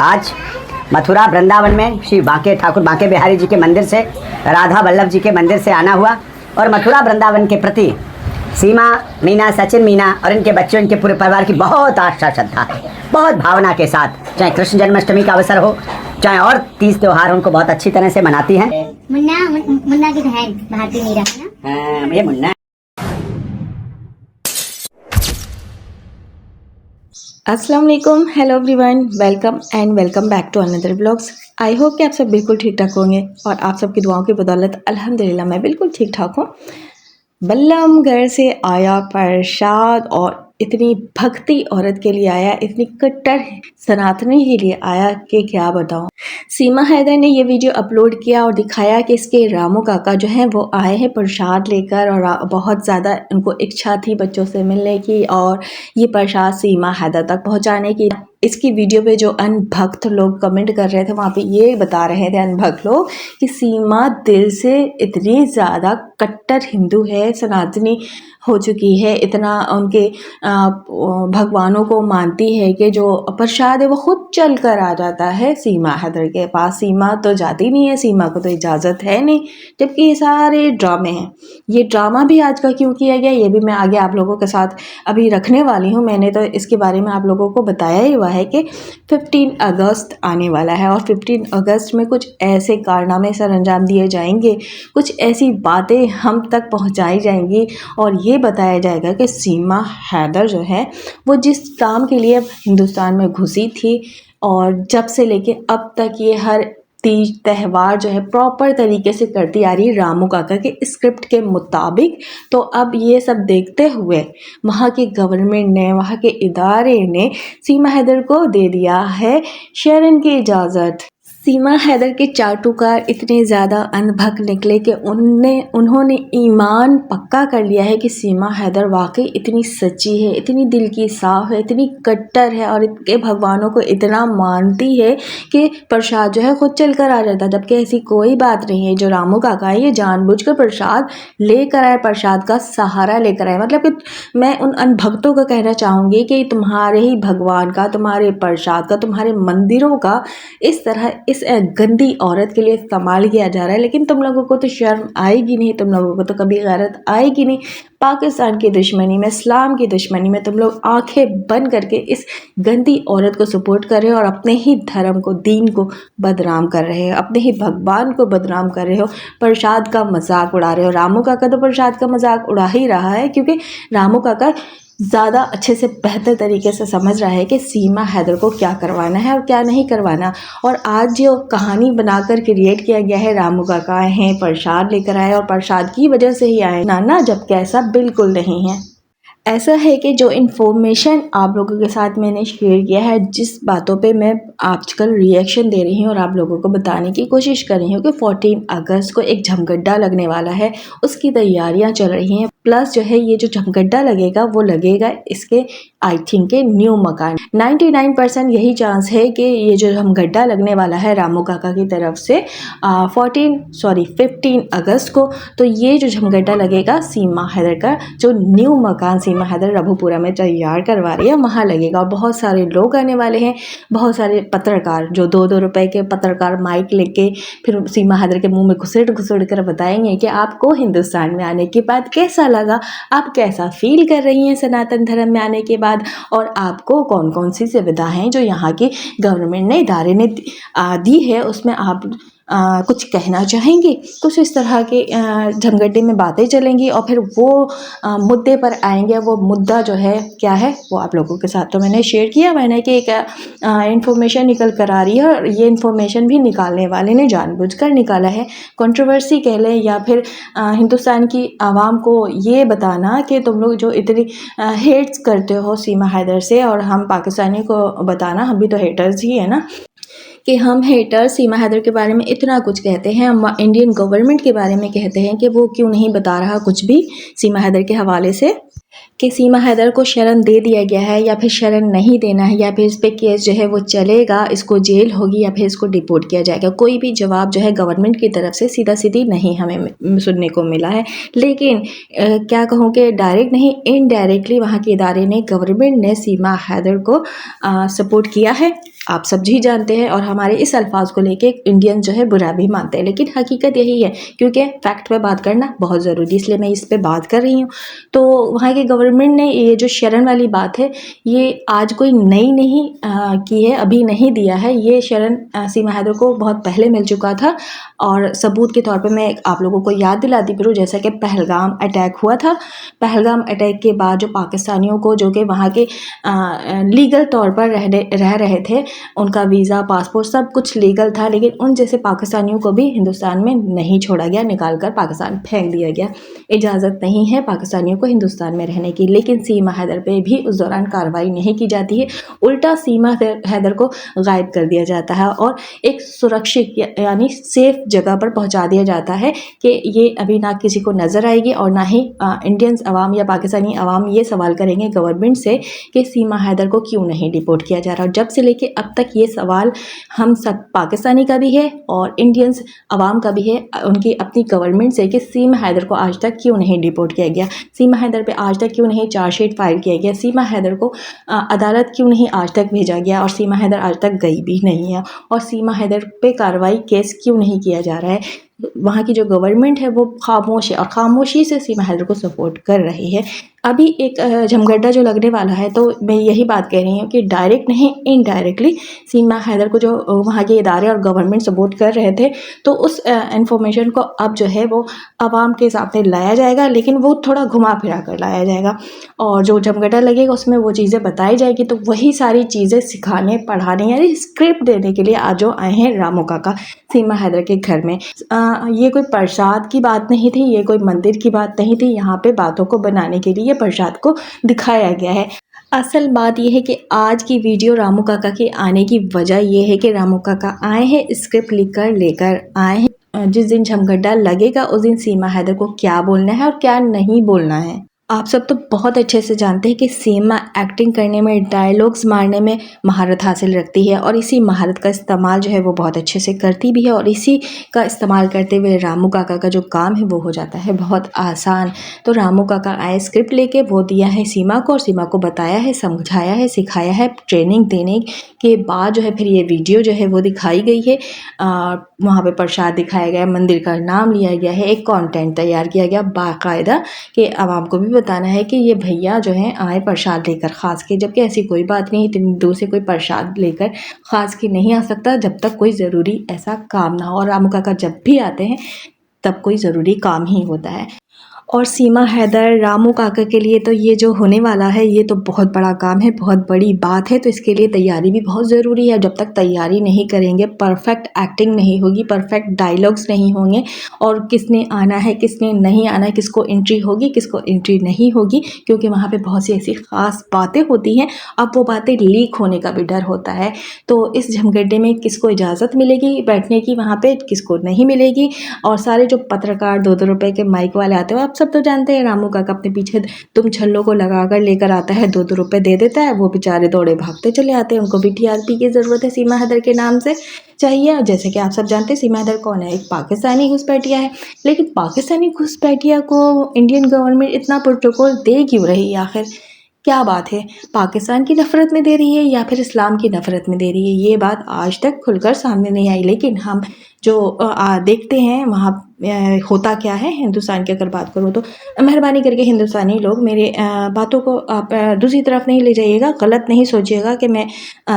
आज मथुरा वृंदावन में श्री बांके ठाकुर बांके बिहारी जी के मंदिर से राधा वल्लभ जी के मंदिर से आना हुआ और मथुरा वृंदावन के प्रति सीमा मीना, सचिन मीना और इनके बच्चों, इनके पूरे परिवार की बहुत आस्था श्रद्धा है, बहुत भावना के साथ। चाहे कृष्ण जन्माष्टमी का अवसर हो, चाहे और तीज त्योहार, उनको बहुत अच्छी तरह से मनाती हैं। मुन्ना की बहन भारती मीरा है ना? ये मुन्ना। अस्सलाम वालेकुम, hello everyone, welcome back to another vlogs. I hope कि आप सब बिल्कुल ठीक ठाक होंगे और आप सबकी दुआओं की बदौलत अल्हम्दुलिल्लाह मैं बिल्कुल ठीक ठाक हूँ। बल्लम घर से आया प्रसाद और इतनी भक्ति औरत के लिए आया, इतनी कट्टर सनातनी के लिए आया कि क्या बताऊँ। सीमा हैदर ने ये वीडियो अपलोड किया और दिखाया कि इसके रामू काका जो हैं वो आए हैं प्रसाद लेकर और बहुत ज़्यादा उनको इच्छा थी बच्चों से मिलने की और ये प्रसाद सीमा हैदर तक पहुंचाने की। इसकी वीडियो पे जो अनभक्त लोग कमेंट कर रहे थे वहाँ पे ये बता रहे थे अनभक्त लोग कि सीमा दिल से इतनी ज़्यादा कट्टर हिंदू है, सनातनी हो चुकी है, इतना उनके भगवानों को मानती है कि जो प्रसाद है वो खुद चल कर आ जाता है सीमा हैदर के पास। सीमा तो जाती नहीं है, सीमा को तो इजाज़त है नहीं, जबकि ये सारे ड्रामे हैं। ये ड्रामा भी आज का क्यों किया गया ये भी मैं आगे आप लोगों के साथ अभी रखने वाली हूँ। मैंने तो इसके बारे में आप लोगों को बताया ही हुआ है कि 15 अगस्त आने वाला है और 15 अगस्त में कुछ ऐसे कारनामे सर अंजाम दिए जाएंगे, कुछ ऐसी बातें हम तक पहुँचाई जाएंगी और ये बताया जाएगा कि सीमा हैदर जो है वो जिस काम के लिए हिंदुस्तान में घुसी थी और जब से लेके अब तक ये हर तीज त्यौहार जो है प्रॉपर तरीके से करती आ रही रामू काका के स्क्रिप्ट के मुताबिक। तो अब ये सब देखते हुए वहाँ की गवर्नमेंट ने, वहाँ के इदारे ने सीमा हैदर को दे दिया है शरण की इजाज़त। सीमा हैदर के चाटुकार इतने ज़्यादा अनभक निकले कि उन्होंने ईमान पक्का कर लिया है कि सीमा हैदर वाकई इतनी सच्ची है, इतनी दिल की साफ़ है, इतनी कट्टर है और इनके भगवानों को इतना मानती है कि प्रसाद जो है खुद चल कर आ जाता है। जबकि ऐसी कोई बात नहीं है। जो रामू काका है ये जानबूझकर प्रसाद लेकर आए, प्रसाद का सहारा लेकर आए। मतलब कि मैं उन अनभक्तों को कहना चाहूँगी कि तुम्हारे ही भगवान का, तुम्हारे प्रसाद का, तुम्हारे मंदिरों का इस तरह इस गंदी औरत के लिए इस्तेमाल किया जा रहा है। लेकिन तुम लोगों को तो शर्म आएगी नहीं, तुम लोगों को तो कभी गैरत आएगी नहीं। पाकिस्तान की दुश्मनी में, इस्लाम की दुश्मनी में तुम लोग आंखें बंद करके इस गंदी औरत को सपोर्ट कर रहे हो और अपने ही धर्म को, दीन को बदनाम कर रहे हो, अपने ही भगवान को बदनाम कर रहे हो, प्रसाद का मजाक उड़ा रहे हो। रामू काका तो प्रसाद का मजाक उड़ा ही रहा है क्योंकि रामू काका ज़्यादा अच्छे से बेहतर तरीके से समझ रहा है कि सीमा हैदर को क्या करवाना है और क्या नहीं करवाना। और आज जो कहानी बनाकर क्रिएट किया गया है, रामू काका आए हैं, प्रसाद लेकर आए और प्रसाद की वजह से ही आए ना, जबकि ऐसा बिल्कुल नहीं है। ऐसा है कि जो इन्फॉर्मेशन आप लोगों के साथ मैंने शेयर किया है, जिस बातों पे मैं आजकल रिएक्शन दे रही हूँ और आप लोगों को बताने की कोशिश कर रही हूँ कि 14 अगस्त को एक झमगड्डा लगने वाला है, उसकी तैयारियां चल रही हैं। प्लस जो है ये जो झमगड्डा लगेगा वो लगेगा इसके आई थिंक के न्यू मकान। 99% यही चांस है कि ये जो झमगड्डा लगने वाला है रामू काका की तरफ से 15 अगस्त को, तो ये जो झमगड्डा लगेगा सीमा हैदर का जो न्यू मकान सीमा हैदर रघुपुरा में तैयार करवा रही है वहाँ लगेगा। और बहुत सारे लोग आने वाले हैं, बहुत सारे पत्रकार जो 2-2 रुपए के पत्रकार माइक लेके फिर सीमा हैदर के मुंह में घुसड़ कर बताएंगे कि आपको हिंदुस्तान में आने के बाद कैसा लगा, आप कैसा फील कर रही हैं सनातन धर्म में आने के बाद, और आपको कौन कौन सी सुविधा हैं जो यहाँ की गवर्नमेंट ने, इदारे ने दी है, उसमें आप कुछ कहना चाहेंगे। कुछ इस तरह के झमगड्डे में बातें चलेंगी और फिर वो मुद्दे पर आएंगे। वो मुद्दा जो है क्या है वो आप लोगों के साथ तो मैंने शेयर किया, मैंने कि एक इन्फॉर्मेशन निकल कर आ रही है और ये इन्फॉर्मेशन भी निकालने वाले ने जानबूझकर निकाला है। कंट्रोवर्सी कह लें या फिर हिंदुस्तान की आवाम को ये बताना कि तुम लोग जो इतनी हेट्स करते हो सीमा हैदर से, और हम पाकिस्तानी को बताना हम भी तो हेटर्स ही है ना, कि हम हेटर सीमा हैदर के बारे में इतना कुछ कहते हैं, हम इंडियन गवर्नमेंट के बारे में कहते हैं कि वो क्यों नहीं बता रहा कुछ भी सीमा हैदर के हवाले से, कि सीमा हैदर को शरण दे दिया गया है या फिर शरण नहीं देना है, या फिर इस पे केस जो है वो चलेगा, इसको जेल होगी या फिर इसको डिपोर्ट किया जाएगा। कोई भी जवाब जो है गवर्नमेंट की तरफ से सीधा सीधी नहीं हमें सुनने को मिला है। लेकिन क्या कहूँ कि डायरेक्ट नहीं, इनडायरेक्टली वहाँ के इदारे ने, गवर्नमेंट ने सीमा हैदर को सपोर्ट किया है आप सब ही जानते हैं और हमारे इस अल्फाज को लेके इंडियन जो है बुरा भी मानते हैं, लेकिन हकीकत यही है क्योंकि फैक्ट पे बात करना बहुत ज़रूरी, इसलिए मैं इस पे बात कर रही हूँ। तो वहाँ की गवर्नमेंट ने ये जो शरण वाली बात है ये आज कोई नई नहीं की है, अभी नहीं दिया है। ये शरण सीमा हैदर को बहुत पहले मिल चुका था और सबूत के तौर पे मैं आप लोगों को याद दिलाती फिरूँ, जैसा कि पहलगाम अटैक हुआ था। पहलगाम अटैक के बाद जो पाकिस्तानियों को जो कि वहाँ के लीगल तौर पर रह रहे थे, उनका वीज़ा पासपोर्ट सब कुछ लीगल था, लेकिन उन जैसे पाकिस्तानियों को भी हिंदुस्तान में नहीं छोड़ा गया, निकाल कर पाकिस्तान फेंक दिया गया। इजाज़त नहीं है पाकिस्तानियों को हिंदुस्तान में रहने की, लेकिन सीमा हैदर पे भी उस दौरान कार्रवाई नहीं की जाती है, उल्टा सीमा हैदर को गायब कर दिया जाता है और एक सुरक्षित यानी सेफ जगह पर पहुंचा दिया जाता है कि ये अभी ना किसी को नज़र आएगी और ना ही इंडियंस अवाम या पाकिस्तानी अवाम ये सवाल करेंगे गवर्नमेंट से कि सीमा हैदर को क्यों नहीं डिपोर्ट किया जा रहा। और जब से लेके अब तक ये सवाल हम सब पाकिस्तानी का भी है और इंडियंस अवाम का भी है उनकी अपनी गवर्नमेंट से कि सीमा हैदर को आज तक क्यों नहीं डिपोर्ट किया गया, सीमा हैदर पे आज तक क्यों नहीं चार्जशीट फाइल किया गया, सीमा हैदर को अदालत क्यों नहीं आज तक भेजा गया और सीमा हैदर आज तक गई भी नहीं है, और सीमा हैदर पे कार्रवाई केस क्यों नहीं किया जा रहा है। वहाँ की जो गवर्नमेंट है वो खामोश है और खामोशी से सीमा हैदर को सपोर्ट कर रही है। अभी एक जमगड्ढा जो लगने वाला है, तो मैं यही बात कह रही हूँ कि डायरेक्ट नहीं इनडायरेक्टली सीमा हैदर को जो वहाँ के इदारे और गवर्नमेंट सपोर्ट कर रहे थे, तो उस इंफॉर्मेशन को अब जो है वो आवाम के सामने लाया जाएगा, लेकिन वो थोड़ा घुमा फिरा कर लाया जाएगा और जो जमगड्ढा लगेगा उसमें वो चीज़ें बताई जाएगी। तो वही सारी चीज़ें सिखाने पढ़ाने यानी स्क्रिप्ट देने के लिए आज जो आए हैं रामू काका सीमा हैदर के घर में। ये कोई प्रसाद की बात नहीं थी, ये कोई मंदिर की बात नहीं थी, यहाँ पे बातों को बनाने के लिए प्रसाद को दिखाया गया है। असल बात यह है कि आज की वीडियो रामू काका के आने की वजह यह है कि रामू काका आए हैं स्क्रिप्ट लेकर आए हैं। जिस दिन जमगड्ढा लगेगा उस दिन सीमा हैदर को क्या बोलना है और क्या नहीं बोलना है। आप सब तो बहुत अच्छे से जानते हैं कि सीमा एक्टिंग करने में, डायलॉग्स मारने में महारत हासिल रखती है और इसी महारत का इस्तेमाल जो है वो बहुत अच्छे से करती भी है और इसी का इस्तेमाल करते हुए रामू काका का जो काम है वो हो जाता है बहुत आसान। तो रामू काका आए स्क्रिप्ट लेके, वो दिया है सीमा को और सीमा को बताया है, समझाया है, सिखाया है, ट्रेनिंग देने के बाद जो है फिर ये वीडियो जो है वो दिखाई गई है। वहाँ पे प्रसाद दिखाया गया, मंदिर का नाम लिया गया है, एक कंटेंट तैयार किया गया बाकायदा कि आवाम को भी बताना है कि ये भैया जो हैं आए प्रसाद लेकर ख़ास के, जबकि ऐसी कोई बात नहीं, इतनी दूर से कोई प्रसाद लेकर ख़ास के नहीं आ सकता जब तक कोई ज़रूरी ऐसा काम ना हो। और रामू काका जब भी आते हैं तब कोई ज़रूरी काम ही होता है। और सीमा हैदर रामू काका के लिए तो ये जो होने वाला है ये तो बहुत बड़ा काम है, बहुत बड़ी बात है, तो इसके लिए तैयारी भी बहुत ज़रूरी है। जब तक तैयारी नहीं करेंगे, परफेक्ट एक्टिंग नहीं होगी, परफेक्ट डायलॉग्स नहीं होंगे और किसने आना है किसने नहीं आना है, किसको एंट्री होगी किसको एंट्री नहीं होगी, क्योंकि वहाँ पे बहुत सी ऐसी ख़ास बातें होती हैं। अब वो बातें लीक होने का भी डर होता है। तो इस झमगड्ढे में किसको इजाज़त मिलेगी बैठने की वहाँ पर, किसको नहीं मिलेगी। और सारे जो पत्रकार 2-2 रुपये के माइक वाले आते हैं, सब तो जानते हैं रामू काका अपने पीछे तुम छल्लों को लगाकर लेकर आता है, 2-2 रुपए दे देता है, वो बेचारे दौड़े भागते चले आते हैं। उनको भी टीआरपी की ज़रूरत है, सीमा हैदर के नाम से चाहिए। जैसे कि आप सब जानते हैं सीमा हैदर कौन है, एक पाकिस्तानी घुसपैठिया है। लेकिन पाकिस्तानी घुसपैठिया को इंडियन गवर्नमेंट इतना प्रोटोकॉल दे क्यों रही है, आखिर क्या बात है? पाकिस्तान की नफ़रत में दे रही है या फिर इस्लाम की नफ़रत में दे रही है, ये बात आज तक खुलकर सामने नहीं आई। लेकिन हम जो देखते हैं वहाँ होता क्या है हिंदुस्तान की अगर बात करूँ तो मेहरबानी करके हिंदुस्तानी लोग मेरे बातों को आप दूसरी तरफ नहीं ले जाइएगा, गलत नहीं सोचिएगा कि मैं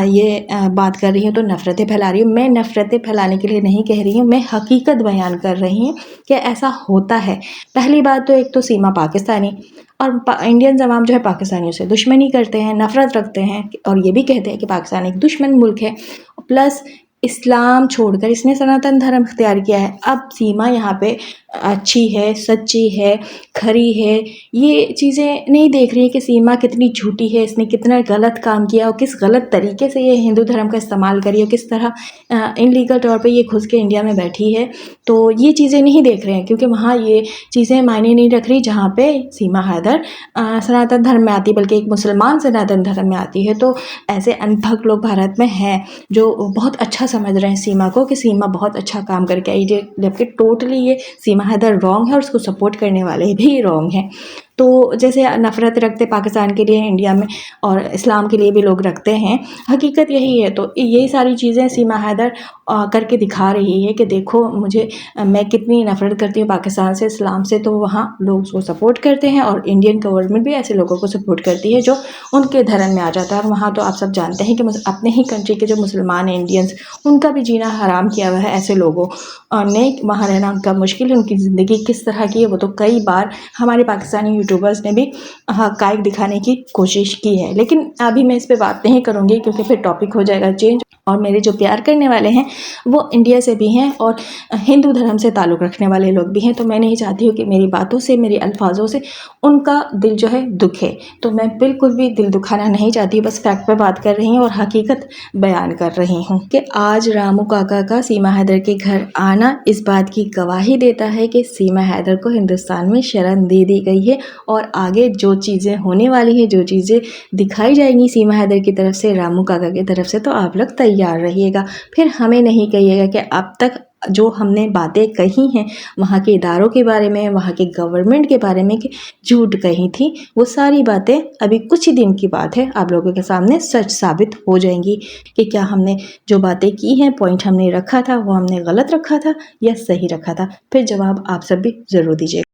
ये बात कर रही हूँ तो नफ़रतें फैला रही हूँ। मैं नफ़रतें फैलाने के लिए नहीं कह रही हूँ, मैं हकीकत बयान कर रही हूँ कि ऐसा होता है। पहली बात तो एक तो सीमा पाकिस्तानी और इंडियन अवाम जो है पाकिस्तानियों से दुश्मनी करते हैं, नफ़रत रखते हैं और ये भी कहते हैं कि पाकिस्तान एक दुश्मन मुल्क है। प्लस इस्लाम छोड़कर इसने सनातन धर्म इख्तियार किया है। अब सीमा यहाँ पे अच्छी है, सच्ची है, खरी है, ये चीज़ें नहीं देख रही कि सीमा कितनी झूठी है, इसने कितना गलत काम किया और किस गलत तरीके से ये हिंदू धर्म का इस्तेमाल करी और किस तरह इनलीगल तौर पे ये घुस के इंडिया में बैठी है। तो ये चीज़ें नहीं देख रहे हैं क्योंकि वहाँ ये चीज़ें मायने नहीं रख रही जहाँ पे सीमा हैदर सनातन धर्म में आती, बल्कि एक मुसलमान सनातन धर्म में आती है। तो ऐसे अनभग लोग भारत में हैं जो बहुत अच्छा समझ रहे हैं सीमा को कि सीमा बहुत अच्छा काम करके आई, जबकि टोटली ये सीमा हैदर रॉन्ग है और उसको सपोर्ट करने वाले भी रॉन्ग हैं। तो जैसे नफ़रत रखते पाकिस्तान के लिए इंडिया में और इस्लाम के लिए भी लोग रखते हैं, हकीकत यही है। तो यही सारी चीज़ें सीमा हैदर करके दिखा रही है कि देखो मैं कितनी नफ़रत करती हूँ पाकिस्तान से, इस्लाम से। तो वहाँ लोग उसको सपोर्ट करते हैं और इंडियन गवर्नमेंट भी ऐसे लोगों को सपोर्ट करती है जो उनके धर्म में आ जाता है। और वहाँ तो आप सब जानते हैं कि अपने ही कंट्री के जो मुसलमान हैं इंडियंस, उनका भी जीना हराम किया हुआ है ऐसे लोगों ने। वहाँ रहना उनका मुश्किल है, उनकी ज़िंदगी किस तरह की है वो तो कई बार हमारे पाकिस्तानी यूट्यूबर्स ने भी हक़ाइक़ दिखाने की कोशिश की है। लेकिन अभी मैं इस पे बात नहीं करूँगी क्योंकि फिर टॉपिक हो जाएगा चेंज। और मेरे जो प्यार करने वाले हैं वो इंडिया से भी हैं और हिंदू धर्म से ताल्लुक़ रखने वाले लोग भी हैं। तो मैं नहीं चाहती हूँ कि मेरी बातों से, मेरे अल्फाजों से उनका दिल जो है दुखे। तो मैं बिल्कुल भी दिल दुखाना नहीं चाहती, बस फैक्ट पे बात कर रही हूँ और हकीकत बयान कर रही हूँ कि आज रामू काका का सीमा हैदर के घर आना इस बात की गवाही देता है कि सीमा हैदर को हिंदुस्तान में शरण दे दी गई है। और आगे जो चीज़ें होने वाली हैं, जो चीज़ें दिखाई जाएंगी सीमा हैदर की तरफ से, रामू काका की तरफ से, तो आप लोग तैयार रहिएगा। फिर हमें नहीं कहिएगा कि अब तक जो हमने बातें कही हैं वहाँ के इदारों के बारे में, वहाँ के गवर्नमेंट के बारे में कि झूठ कही थी, वो सारी बातें अभी कुछ ही दिन की बात है आप लोगों के सामने सच साबित हो जाएंगी कि क्या हमने जो बातें की हैं, पॉइंट हमने रखा था वो हमने गलत रखा था या सही रखा था। फिर जवाब आप सब भी ज़रूर दीजिएगा।